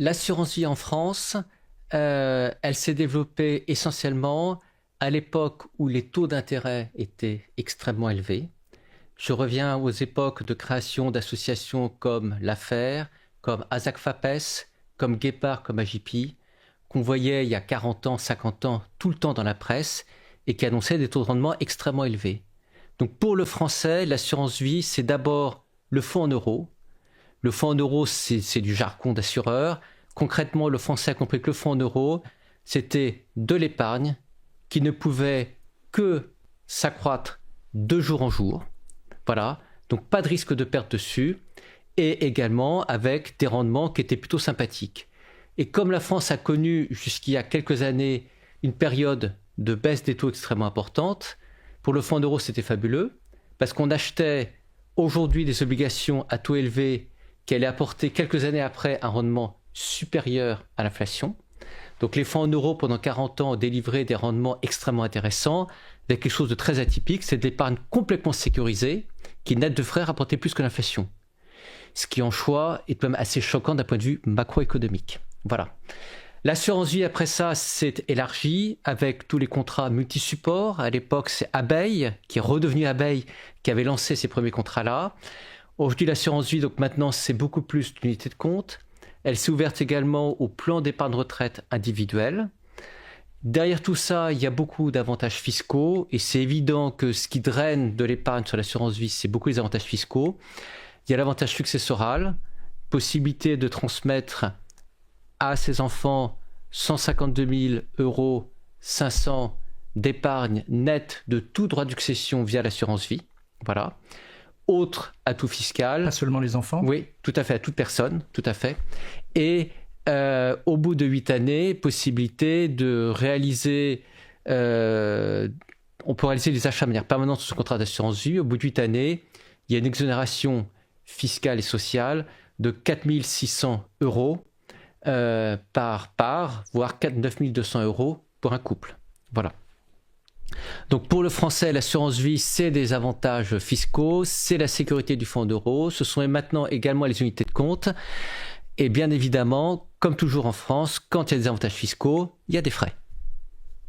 l'assurance vie en France, elle s'est développée essentiellement à l'époque où les taux d'intérêt étaient extrêmement élevés. Je reviens aux époques de création d'associations comme l'Affaire, comme Asac Fapes, comme Guépard, comme AJP, qu'on voyait il y a 40 ans, 50 ans, tout le temps dans la presse, et qui annonçaient des taux de rendement extrêmement élevés. Donc pour le français, l'assurance vie, c'est d'abord le fonds en euros. Le fonds en euros, c'est du jargon d'assureur. Concrètement, le français a compris que le fonds en euros, c'était de l'épargne qui ne pouvait que s'accroître de jour en jour. Voilà, donc pas de risque de perte dessus, et également avec des rendements qui étaient plutôt sympathiques. Et comme la France a connu jusqu'il y a quelques années une période de baisse des taux extrêmement importante, pour le fonds en euros c'était fabuleux, parce qu'on achetait aujourd'hui des obligations à taux élevé qui allaient apporter quelques années après un rendement supérieur à l'inflation. Donc les fonds en euros pendant 40 ans ont délivré des rendements extrêmement intéressants, avec quelque chose de très atypique, c'est de l'épargne complètement sécurisée, qui net de frais rapportait plus que l'inflation. Ce qui en choix est même assez choquant d'un point de vue macroéconomique. Voilà. L'assurance vie après ça s'est élargie avec tous les contrats multi-supports. À l'époque, c'est Abeille, qui est redevenu Abeille, qui avait lancé ces premiers contrats-là. Aujourd'hui, l'assurance vie, donc maintenant, c'est beaucoup plus d'unités de compte. Elle s'est ouverte également au plan d'épargne retraite individuel. Derrière tout ça, il y a beaucoup d'avantages fiscaux et c'est évident que ce qui draine de l'épargne sur l'assurance vie, c'est beaucoup les avantages fiscaux. Il y a l'avantage successoral, possibilité de transmettre à ses enfants 152 000 euros, 500 d'épargne nette de tout droit de succession via l'assurance vie. Voilà. Autre atout fiscal. Pas seulement les enfants ? Oui, tout à fait, à toute personne, tout à fait. Et au bout de 8 années, possibilité de réaliser, on peut réaliser les achats de manière permanente sur ce contrat d'assurance vie. Au bout de 8 années, il y a une exonération fiscale et sociale de 4 600 euros par part, voire 9 200 euros pour un couple. Voilà. Donc pour le français, l'assurance vie, c'est des avantages fiscaux, c'est la sécurité du fonds en euros, ce sont maintenant également les unités de compte. Et bien évidemment, comme toujours en France, quand il y a des avantages fiscaux, il y a des frais.